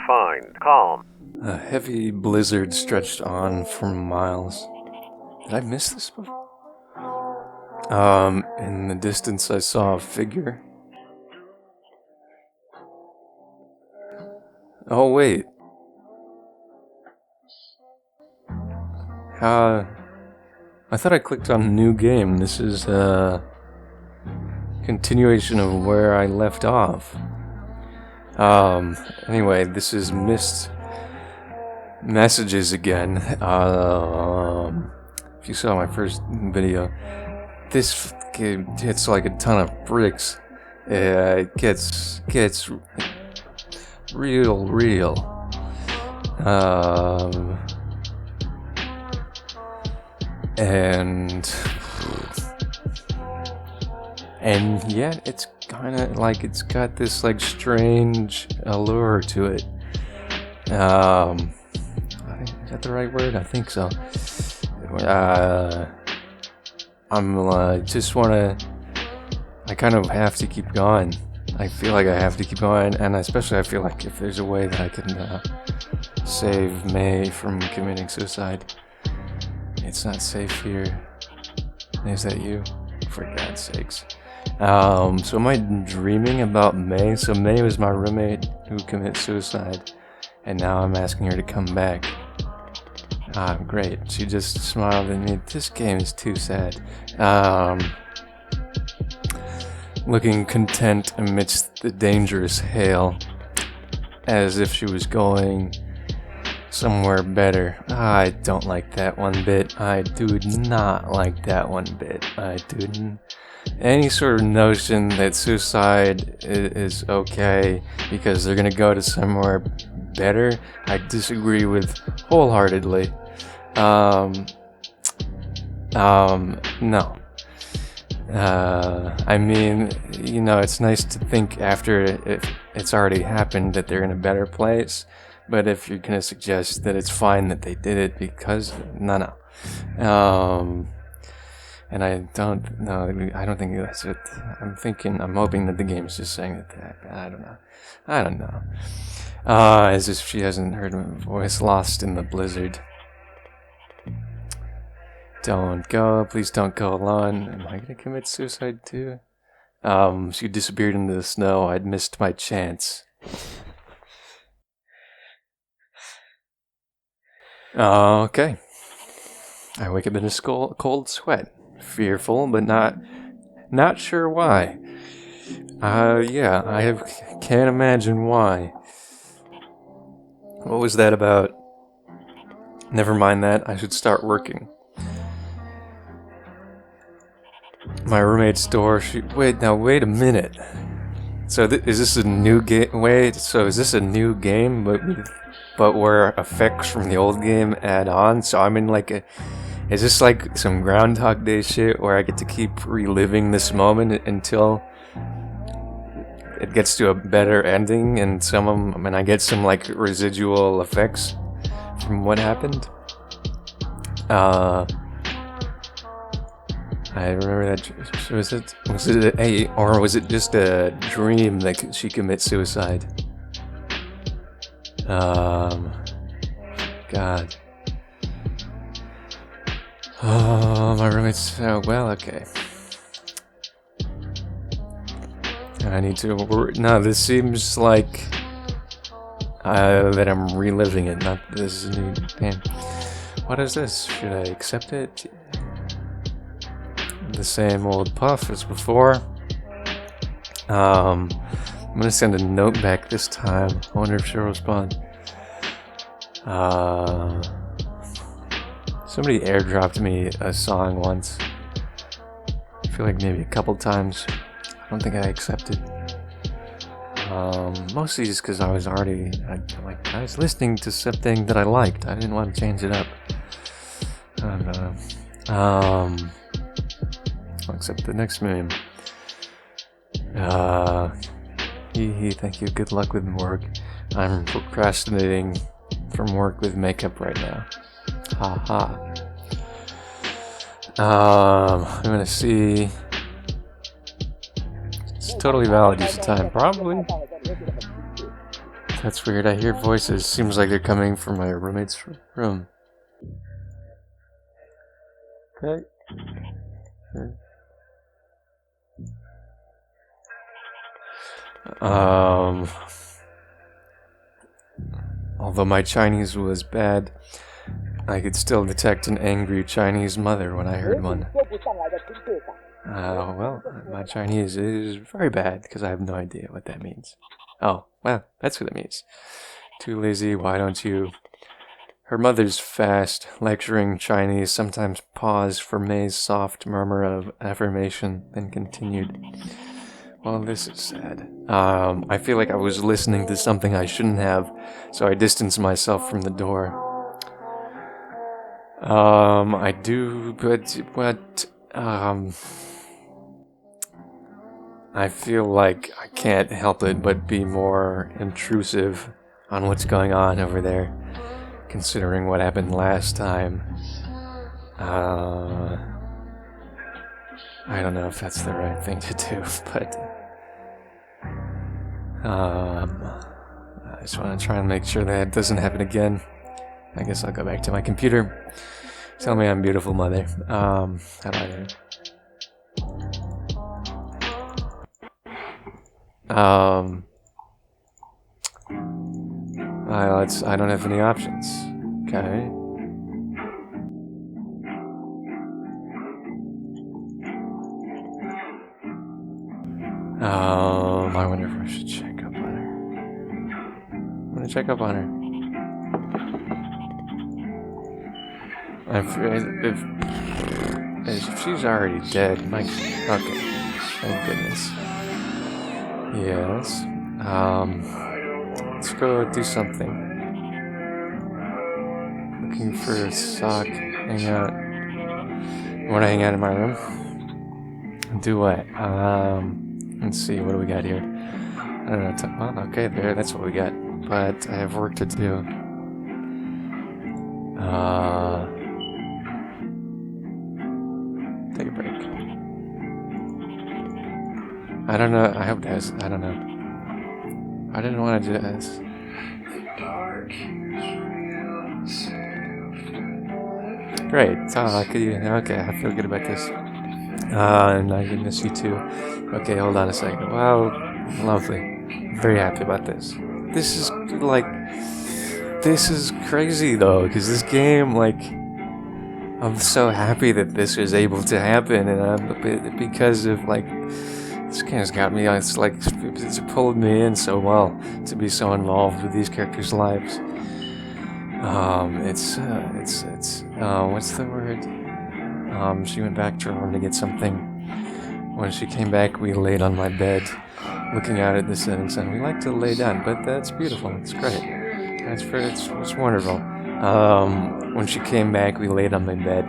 find calm. A heavy blizzard stretched on for miles. Did I miss this before? In the distance I saw a figure. Oh wait. I thought I clicked on new game. This is a continuation of where I left off. Anyway, this is missed messages again. If you saw my first video, this game hits like a ton of bricks. It gets real. And yet it's kind of like it's got this like strange allure to it. Is that the right word? I think so. I kind of have to keep going. I feel like I have to keep going, and especially I feel like if there's a way that I can save May from committing suicide. It's not safe here. Is that you? For God's sakes. So am I dreaming about May? So May was my roommate who committed suicide, and now I'm asking her to come back. Great. She just smiled at me. This game is too sad. Looking content amidst the dangerous hail, as if she was going somewhere better. I don't like that one bit. I do not like that one bit. I do. Any sort of notion that suicide is okay because they're gonna go to somewhere better, I disagree with wholeheartedly. No. I mean, it's nice to think after it's already happened that they're in a better place. But if you're gonna suggest that it's fine that they did it because no. And I don't think that's it. I'm hoping that the game's just saying that. I don't know. As if she hasn't heard my voice lost in the blizzard. Don't go, please don't go alone. Am I gonna commit suicide too? She disappeared into the snow. I'd missed my chance. Okay. I wake up in a cold sweat. Fearful, but not sure why. I can't imagine why. What was that about? Never mind that. I should start working. My roommate's door. Wait a minute. So is this a new game? Wait. So is this a new game, but where effects from the old game add on? So I'm in like a. Is this like some Groundhog Day shit where I get to keep reliving this moment until it gets to a better ending and I get some like residual effects from what happened? I remember that. Was it just a dream that she commits suicide? God. Oh, my roommate's okay. I need to. No, this seems like that I'm reliving it. Not this is a new game. What is this? Should I accept it? The same old puff as before. I'm gonna send a note back this time. I wonder if she'll respond. Somebody airdropped me a song once. I feel like maybe a couple times. I don't think I accepted. Mostly just because I was listening to something that I liked. I didn't want to change it up. I'll accept the next meme. Thank you. Good luck with work. I'm procrastinating from work with makeup right now. Haha. I'm gonna see. It's totally valid use of time, probably. That's weird. I hear voices. Seems like they're coming from my roommate's room. Okay. Although my Chinese was bad, I could still detect an angry Chinese mother when I heard one. Well, my Chinese is very bad because I have no idea what that means. Oh, well, that's what it means. Too lazy, why don't you? Her mother's fast, lecturing Chinese, sometimes paused for May's soft murmur of affirmation, then continued. Well, this is sad. I feel like I was listening to something I shouldn't have, so I distanced myself from the door. I do, but, I feel like I can't help it but be more intrusive on what's going on over there, considering what happened last time. I don't know if that's the right thing to do, but I just want to try and make sure that doesn't happen again. I guess I'll go back to my computer. Tell me I'm beautiful, mother. How do I do it? I don't have any options. Okay. I wonder if I should check up on her. I'm gonna check up on her. If she's already dead, okay. Thank goodness. Yes. Let's go do something. Looking for a sock. Hang out. You wanna hang out in my room? Do what? Let's see, what do we got here? I don't know. Well, okay, there, that's what we got. But I have work to do. Take a break. I don't know. I hope that's. I don't know. I didn't want to do this. Great. Okay, I feel good about this. And I miss you too. Okay, hold on a second. Wow, lovely. I'm very happy about this. This is crazy though, because this game, I'm so happy that this was able to happen, and because of this game's got me. It's pulled me in so well to be so involved with these characters' lives. What's the word? She went back to her room to get something. When she came back, we laid on my bed, looking out at the setting sun. We like to lay down, but that's beautiful. It's great. It's wonderful. When she came back, we laid on my bed,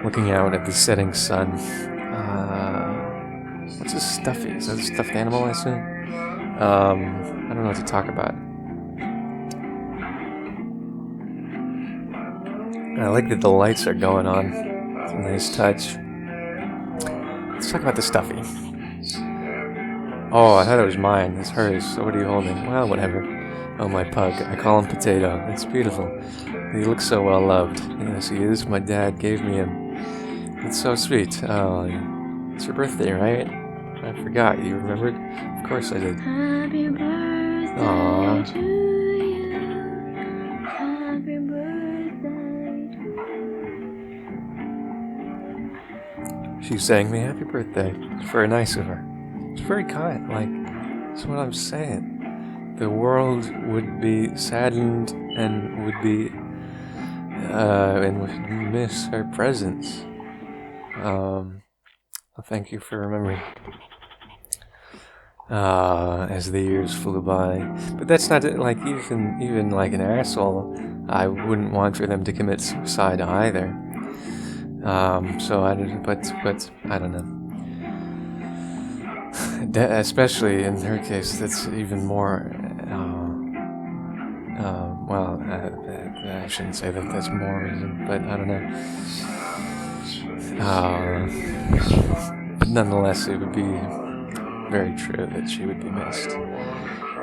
looking out at the setting sun. What's a stuffy? Is that a stuffed animal, I assume? I don't know what to talk about. I like that the lights are going on. It's a nice touch. Let's talk about the stuffy. Oh, I thought it was mine. It's hers. So what are you holding? Well, whatever. Oh, my pug. I call him Potato. It's beautiful. He looks so well loved. Yes, he is. My dad gave me him. It's so sweet. Oh, it's your birthday, right? I forgot. You remembered? Of course I did. Happy birthday Aww. To you. Happy birthday to you. She sang me happy birthday. It's very nice of her. It's very kind. That's what I'm saying. The world would be saddened and would miss her presence. Thank you for remembering. As the years flew by, but that's not even like an asshole. I wouldn't want for them to commit suicide either. So I didn't, but I don't know. Especially in her case, that's even more. I shouldn't say that that's more reason, but I don't know. But nonetheless, it would be very true that she would be missed.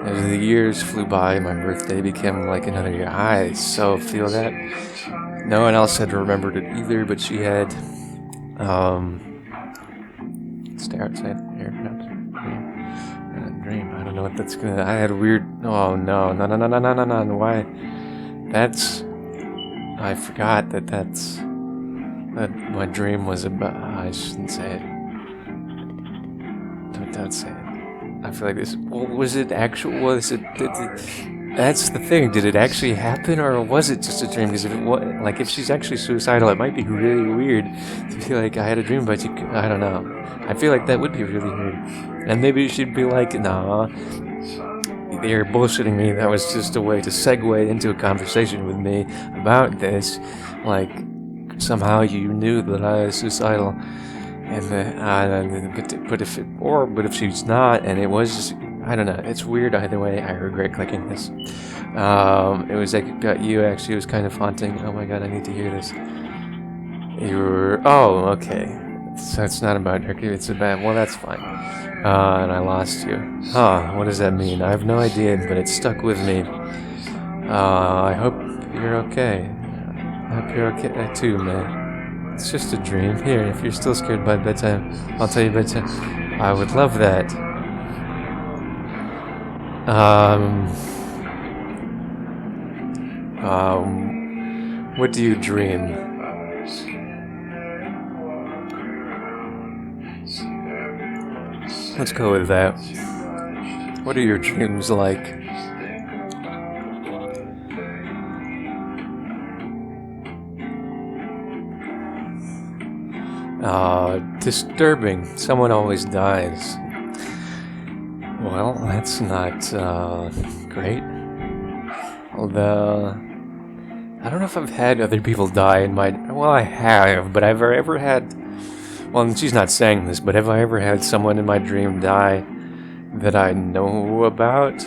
As the years flew by, my birthday became like another year. I so feel that. No one else had remembered it either, but she had. Stare outside. Dream. I don't know what that's gonna. I had a weird. Oh no! No! Why? That's. I forgot that's. That my dream was about. I shouldn't say it. Don't say it. I feel like this. Well, was it actual? Was it? That's the thing. Did it actually happen, or was it just a dream? Because if it was, like, if she's actually suicidal, it might be really weird to feel like I had a dream, but I don't know. I feel like that would be really weird, and maybe she'd be like, "Nah, you're bullshitting me. That was just a way to segue into a conversation with me about this. Like, somehow you knew that I was suicidal." But if she's not, and it was just, I don't know. It's weird either way. I regret clicking this. It was like about you. Actually, it was kind of haunting. Oh my god, I need to hear this. Okay. So it's not about her. It's about, well, that's fine. And I lost you. What does that mean? I have no idea, but it stuck with me. I hope you're okay. I hope you're okay too, man. It's just a dream. Here, if you're still scared by bedtime, I'll tell you bedtime. I would love that. What do you dream? Let's go with that. What are your dreams like? Disturbing. Someone always dies. Well, that's not, great. Although, I don't know if I've had other people die in my... Well, I have, but have I ever had... Well, she's not saying this, but have I ever had someone in my dream die that I know about?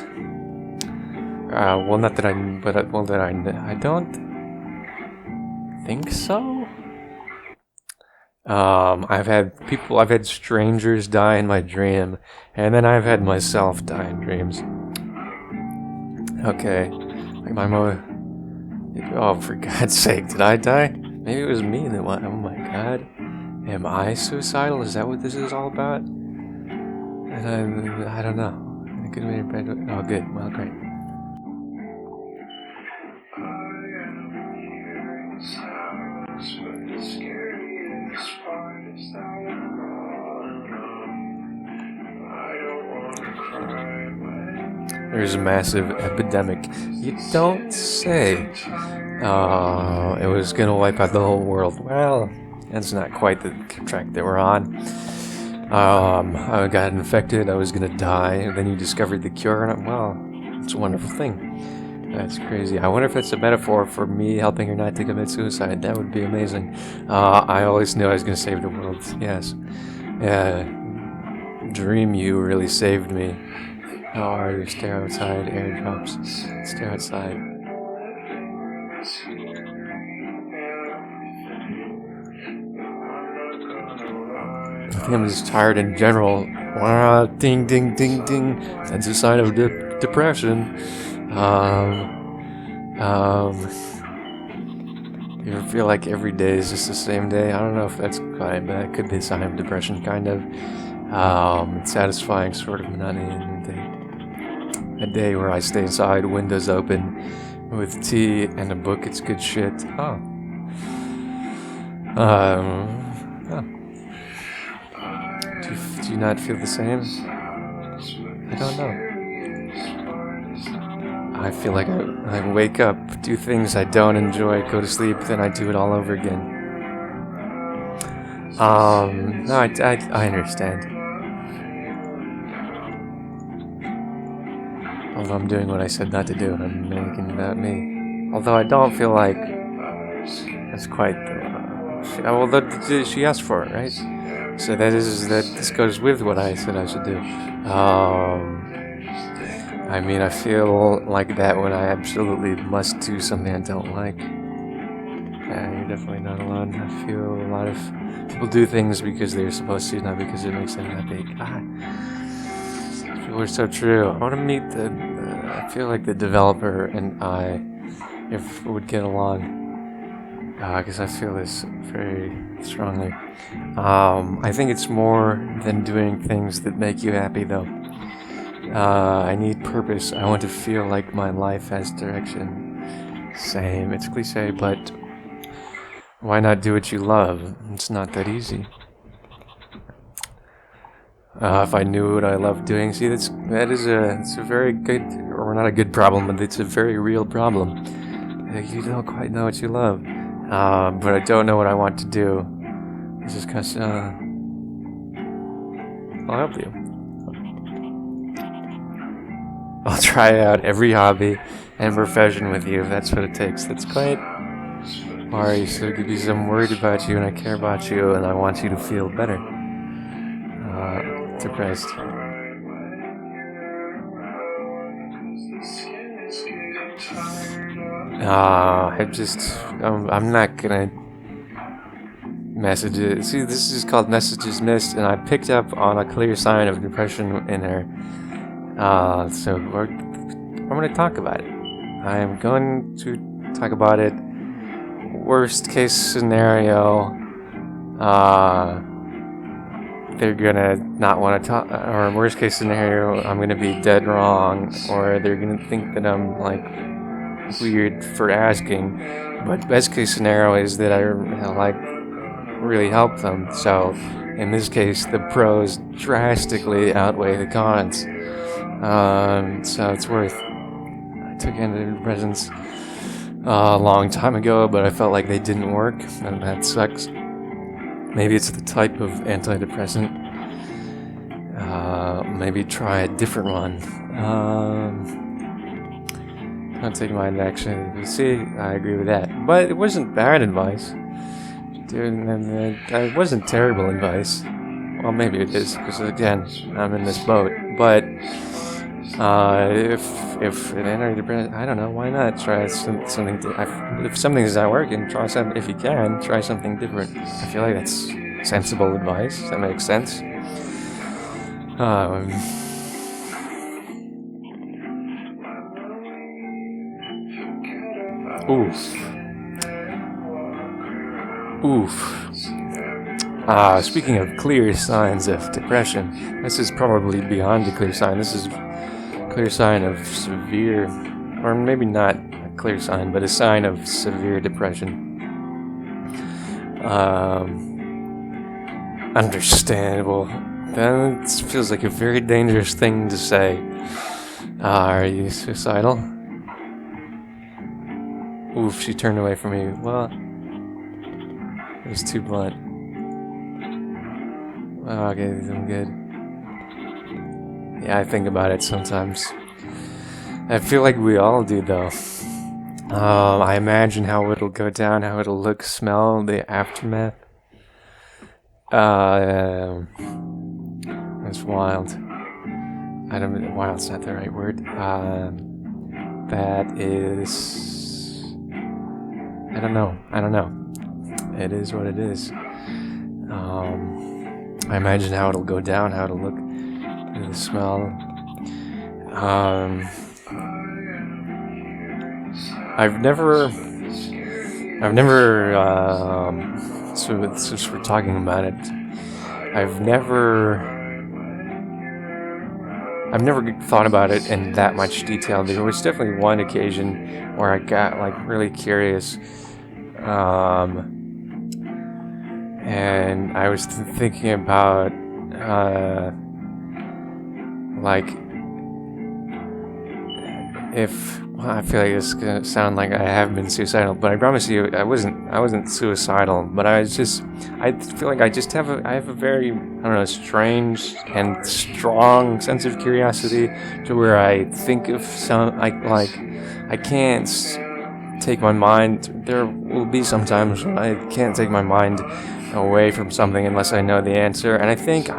Well, not that I... But, well, that I don't think so. I've had strangers die in my dream, and then I've had myself die in dreams. Okay. Like my mother... Oh, for God's sake, did I die? Maybe it was me that went, oh my god. Am I suicidal? Is that what this is all about? And I don't know. I could have made it. Oh, good. Well, great. There's a massive epidemic. You don't say. It was gonna wipe out the whole world. Well, that's not quite the track that we're on. I got infected, I was gonna die, and then you discovered the cure, and well, it's a wonderful thing. That's crazy. I wonder if that's a metaphor for me helping her not to commit suicide. That would be amazing. I always knew I was gonna save the world. Yes. Dream you really saved me. How are you? Stare outside, airdrops. Stare outside. I think I'm just tired in general. Ding, ding, ding, ding. That's a sign of depression. You ever feel like every day is just the same day? I don't know if that's kind, but that could be a sign of depression, kind of. It's satisfying sort of monotony in the day. A day where I stay inside, windows open, with tea and a book. It's good shit. Oh. Do you not feel the same? I don't know. I feel like I wake up, do things I don't enjoy, go to sleep, then I do it all over again. No, I understand. Although I'm doing what I said not to do, and I'm making about me. Although I don't feel like that's quite the... she asked for it, right? So this goes with what I said I should do. I mean, I feel like that when I absolutely must do something I don't like. Yeah, you're definitely not alone. I feel a lot of people do things because they're supposed to, not because it makes them happy. We're so true. I want to meet I feel like the developer and I, if we would get along, because I feel this very strongly. I think it's more than doing things that make you happy, though. I need purpose. I want to feel like my life has direction. Same. It's cliche, but why not do what you love? It's not that easy. If I knew what I love doing, see, it's a very good, or not a good problem, but it's a very real problem. You don't quite know what you love, but I don't know what I want to do. This is because I'll help you. I'll try out every hobby and profession with you if that's what it takes. That's quite hard, so because I'm worried about you and I care about you and I want you to feel better. Depressed. I'm not gonna message it. See, this is called Messages Missed, and I picked up on a clear sign of depression in her. So I'm gonna talk about it. I am going to talk about it. Worst case scenario, they're gonna not want to talk, or worst case scenario, I'm gonna be dead wrong, or they're gonna think that I'm like weird for asking. But best case scenario is that I like really help them. So in this case, the pros drastically outweigh the cons. So it's worth. I took antidepressants a long time ago, but I felt like they didn't work, and that sucks. Maybe it's the type of antidepressant. Maybe try a different one. Don't take mine action. See, I agree with that. But it wasn't bad advice. Dude, and it wasn't terrible advice. Well, maybe it is, because again, I'm in this boat. But if an antidepressant, I don't know, why not try something? If something's not working, try something. If you can, try something different. I feel like that's sensible advice. That makes sense. Oof. Speaking of clear signs of depression, this is probably beyond a clear sign. This is a clear sign of severe, or maybe not a clear sign, but a sign of severe depression. Understandable. That feels like a very dangerous thing to say. Are you suicidal? Oof, she turned away from me. Well, it was too blunt. Okay, I'm good. Yeah, I think about it sometimes. I feel like we all do, though. I imagine how it'll go down, how it'll look, smell, the aftermath. That's wild. Wild's not the right word. That is... I don't know. It is what it is. I imagine how it'll go down, how it'll look, the smell. I've never, so since we're talking about it, I've never thought about it in that much detail. There was definitely one occasion where I got like really curious, and I was thinking about, like, if I feel like it's gonna sound like I have been suicidal, but I promise you, I wasn't suicidal. But I feel like I have a very, I don't know, strange and strong sense of curiosity to where I think of some, like I can't take my mind. There will be some times when I can't take my mind away from something unless I know the answer, and I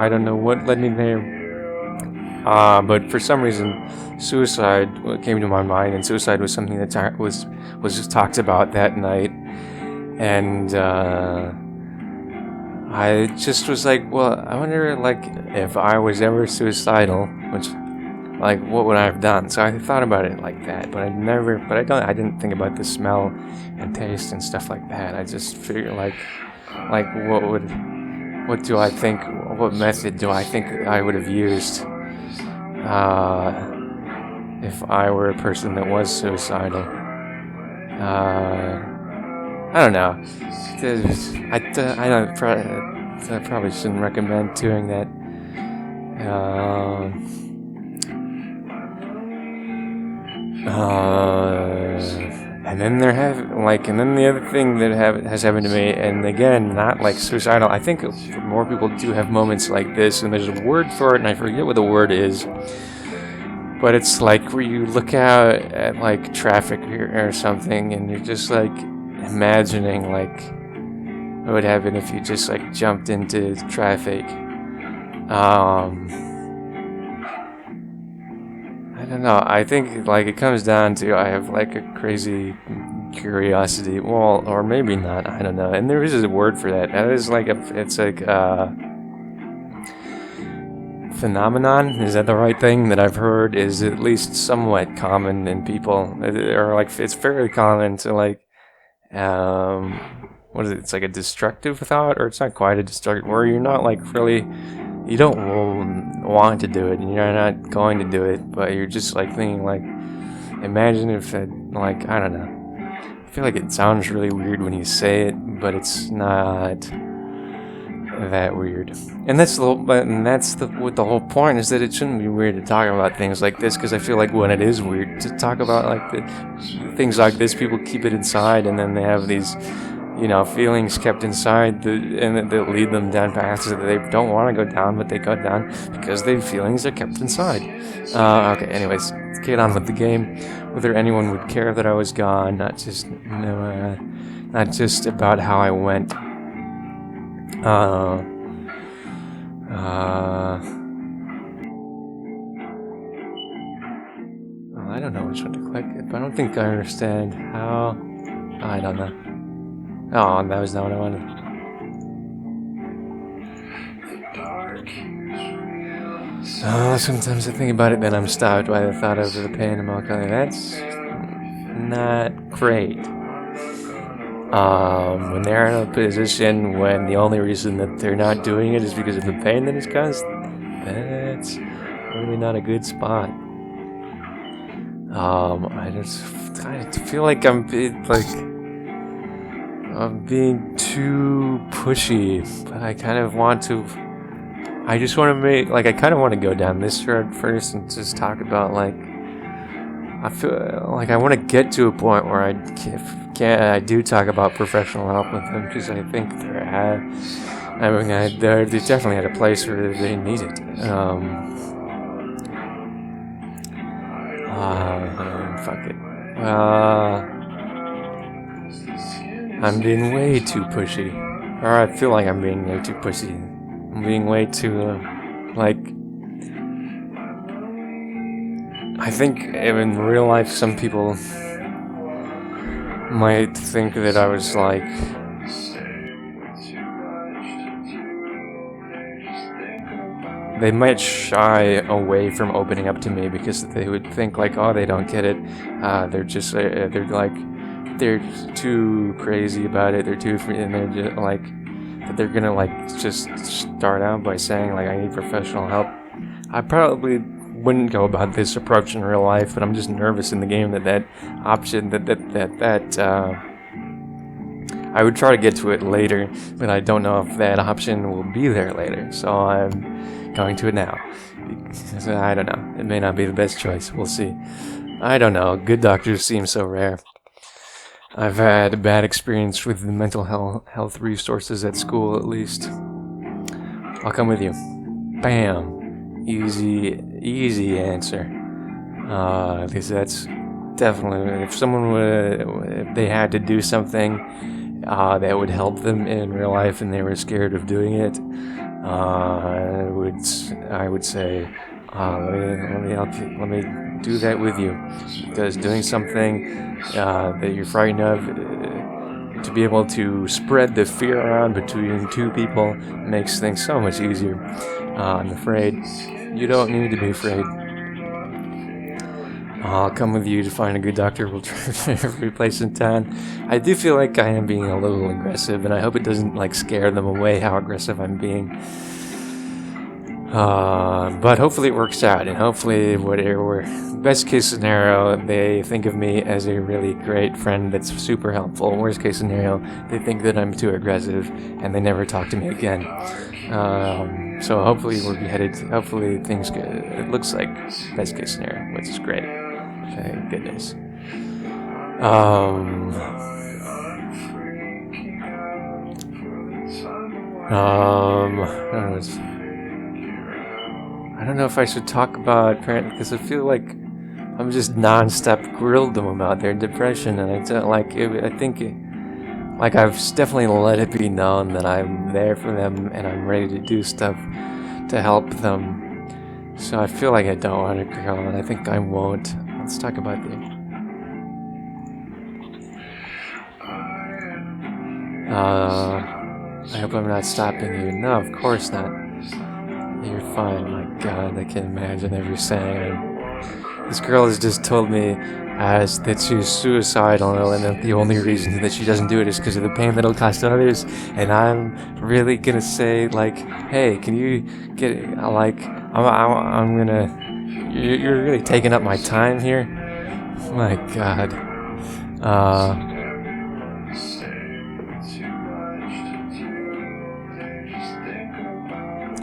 don't know what led me there, but for some reason suicide came to my mind, and suicide was something that was just talked about that night, and I just was like, well, I wonder, like, if I was ever suicidal, which like what would I have done? So I thought about it like that, but I didn't think about the smell and taste and stuff like that. I just figured like what do I think, what method do I think I would have used if I were a person that was suicidal. I don't know. I probably shouldn't recommend doing that. And then and then the other thing that has happened to me, and again, not like suicidal. I think more people do have moments like this, and there's a word for it, and I forget what the word is. But it's like where you look out at like traffic or something, and you're just like imagining like what would happen if you just like jumped into traffic. I don't know. I think like it comes down to I have like a crazy curiosity. Well, or maybe not. I don't know. And there is a word for that. That is like it's like phenomenon. Is that the right thing that I've heard is at least somewhat common in people, or like it's fairly common to like what is it? It's like a destructive thought, or it's not quite a destructive. Where you're not like really. You don't want to do it, and you're not going to do it, but you're just like thinking, like, imagine if it, like, I don't know. I feel like it sounds really weird when you say it, but it's not that weird. And that's what the whole point is, that it shouldn't be weird to talk about things like this, because I feel like when it is weird to talk about like things like this, people keep it inside, and then they have these. Feelings kept inside, and that lead them down paths that they don't want to go down, but they go down because their feelings are kept inside. Okay, anyways, let's get on with the game. Whether anyone would care that I was gone, not just about how I went. Well, I don't know which one to click, but I don't think I understand how. I don't know. Oh, that was not what I wanted. Sometimes I think about it, then I'm stopped by the thought of the pain. I'm like, that's not great. When they're in a position when the only reason that they're not doing it is because of the pain that it's caused, that's really not a good spot. I feel like I'm being too pushy, but I kind of want to. I just want to I kind of want to go down this road first and just talk about I feel like I want to get to a point where I do talk about professional help with them, because I think they definitely had a place where they need it. Fuck it. I'm being way too pushy. Or I feel like I'm being way too pushy. I'm being way too, I think in real life some people might think that I was they might shy away from opening up to me because they would think oh, they don't get it. They're just, they're too crazy about it. They're too free, and they're just that they're gonna just start out by saying I need professional help. I probably wouldn't go about this approach in real life, but I'm just nervous in the game that option I would try to get to it later, but I don't know if that option will be there later, so I'm going to it now. I don't know. It may not be the best choice. We'll see. I don't know. Good doctors seem so rare. I've had a bad experience with the mental health resources at school, at least. I'll come with you. Bam. Easy answer. Because that's definitely, if they had to do something that would help them in real life and they were scared of doing it, I would say, let me help you. Let me do that with you, because doing something that you're frightened of, to be able to spread the fear around between two people makes things so much easier. I'm afraid you don't need to be afraid. I'll come with you to find a good doctor. We'll try every place in town. I do feel like I am being a little aggressive, and I hope it doesn't like scare them away how aggressive I'm being. But hopefully it works out, and hopefully whatever best case scenario, they think of me as a really great friend that's super helpful. Worst case scenario, they think that I'm too aggressive and they never talk to me again. So hopefully we'll be headed. Hopefully things get. It looks like best case scenario, which is great. Thank goodness. I don't know if I should talk about parent because I feel like I'm just non-stop grilled them about their depression, and I don't like it. I think like I've definitely let it be known that I'm there for them and I'm ready to do stuff to help them. So I feel like I don't want to grill, and I think I won't. Let's talk about the. I hope I'm not stopping you. No, of course not. You're fine. My God, I can't imagine every saying. This girl has just told me that she's suicidal, and that the only reason that she doesn't do it is because of the pain that it'll cause to others. And I'm really gonna say, like, hey, can you get like, I'm gonna. You're really taking up my time here. My God.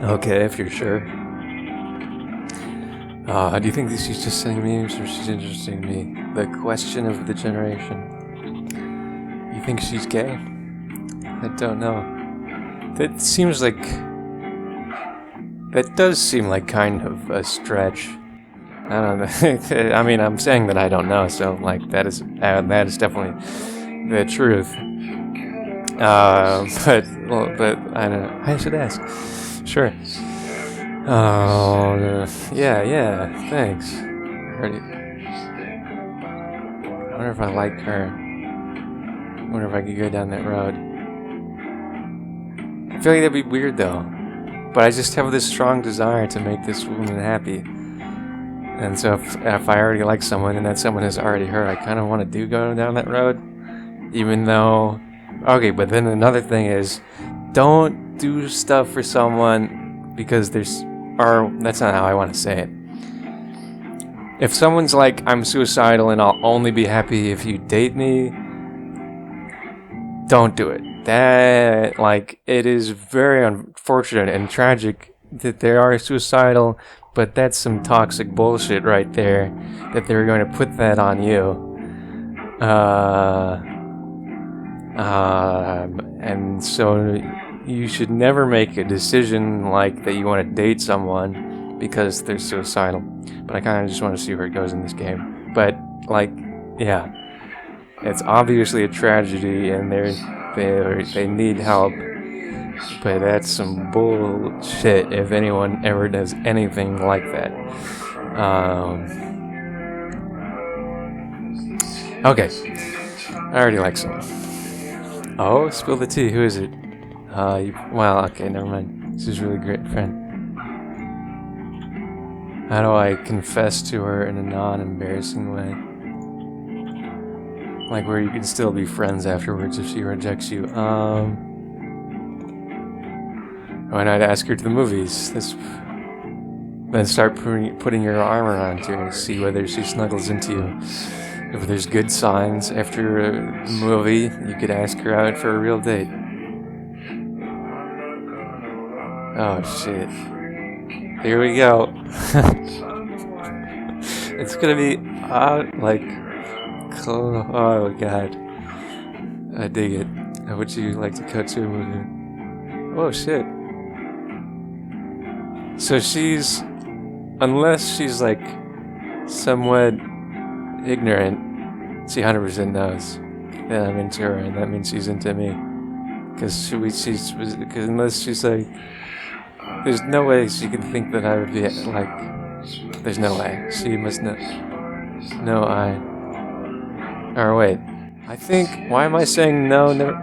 Okay, if you're sure. Do you think that she's just saying memes, or she's interested in me? The question of the generation. You think she's gay? I don't know. That seems like... That does seem like kind of a stretch. I don't know. I mean, I'm saying that I don't know, so, like, that is definitely the truth. But I don't know. I should ask. Sure. Oh, yeah, thanks. I heard it. I wonder if I like her. I wonder if I could go down that road. I feel like that'd be weird though. But I just have this strong desire to make this woman happy. And so if I already like someone and that someone is already her, I kind of want to go down that road. Even though... Okay, but then another thing is, don't do stuff for someone because that's not how I want to say it. If someone's like, I'm suicidal and I'll only be happy if you date me, don't do it. That, like, it is very unfortunate and tragic that they are suicidal, but that's some toxic bullshit right there, that they're going to put that on you. And so you should never make a decision like that you want to date someone because they're suicidal. But I kind of just want to see where it goes in this game. But, like, yeah, it's obviously a tragedy and they need help. But that's some bullshit if anyone ever does anything like that. Okay, I already like some. Oh, spill the tea. Who is it? Well, okay, never mind. She's a really great friend. How do I confess to her in a non-embarrassing way? Like where you can still be friends afterwards if she rejects you. Why not ask her to the movies? Then start putting your arm around her and see whether she snuggles into you. If there's good signs after a movie, you could ask her out for a real date. Oh shit. Here we go. It's gonna be oh god. I dig it. How would you like to cut to a movie? Oh shit. So unless she's like somewhat ignorant, she 100% knows that I'm into her, and that means she's into me. Because unless she's like, there's no way she can think that I would be like, there's no way. She must know. No, or wait, I think, why am I saying no? Never.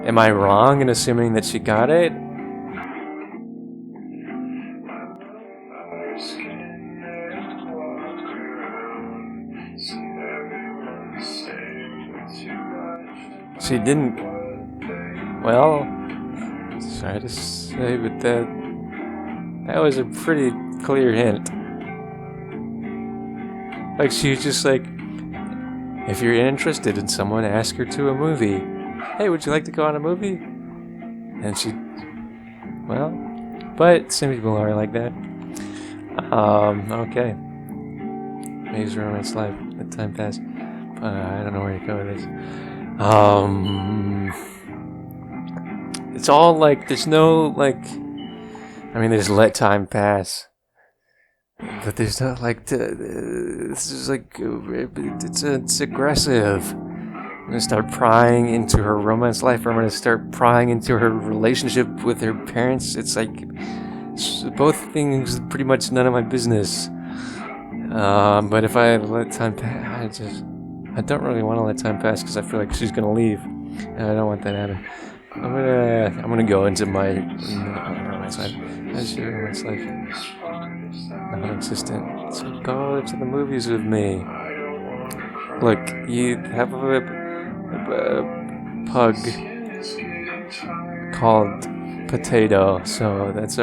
Am I wrong in assuming that she got it? She didn't. Well, sorry to say, but that was a pretty clear hint. Like, she was just like, if you're interested in someone, ask her to a movie. Hey, would you like to go on a movie? And she, well, but some people are like that. Okay. Maze Romance Life, let time pass. I don't know where to go with this. It's all like, there's no, like, I mean, there's let time pass. But there's not, like, this is like, it's aggressive. I'm gonna start prying into her romance life, or I'm gonna start prying into her relationship with her parents. It's like, both things pretty much none of my business. But if I let time pass, I don't really want to let time pass because I feel like she's gonna leave, and I don't want that to happen. I'm gonna go into my romance life. How's your romance life? Non-existent. So go to the movies with me. Look, you have a pug called Potato, so that's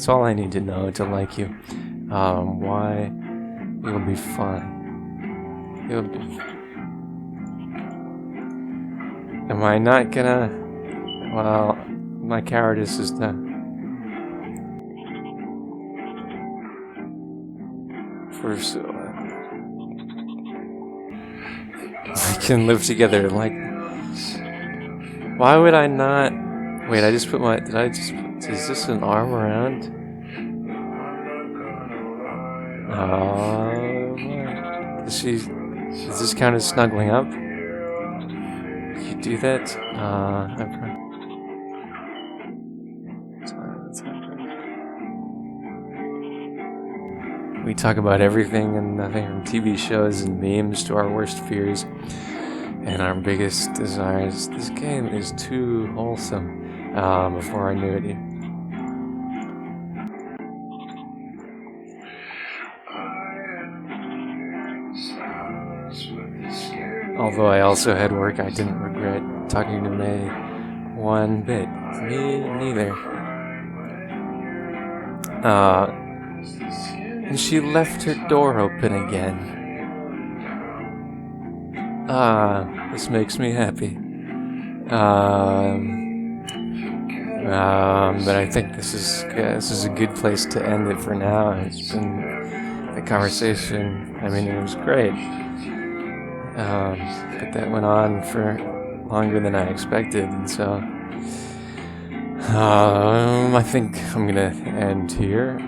all I need to know to like you. Why? You'll be fine. You'll be. Am I not gonna? Well, my cowardice is done. First, we can live together. Like, why would I not? Wait, I just put my. Did I just? Is this an arm around? Does this count as snuggling up? You do that? We talk about everything and nothing, from TV shows and memes to our worst fears and our biggest desires. This game is too wholesome. Before I knew it. Although I also had work, I didn't regret talking to May one bit. Me neither. And she left her door open again. This makes me happy. But I think this is a good place to end it for now. It's been the conversation. I mean, it was great. But that went on for longer than I expected, and so I think I'm gonna end here.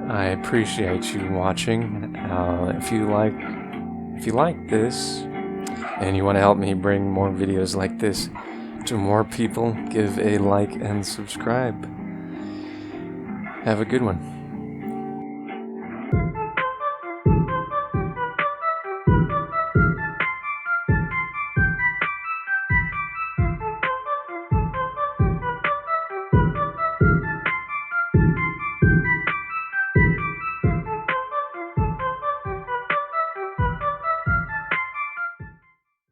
I appreciate you watching. If you like this, and you want to help me bring more videos like this to more people, give a like and subscribe. Have a good one.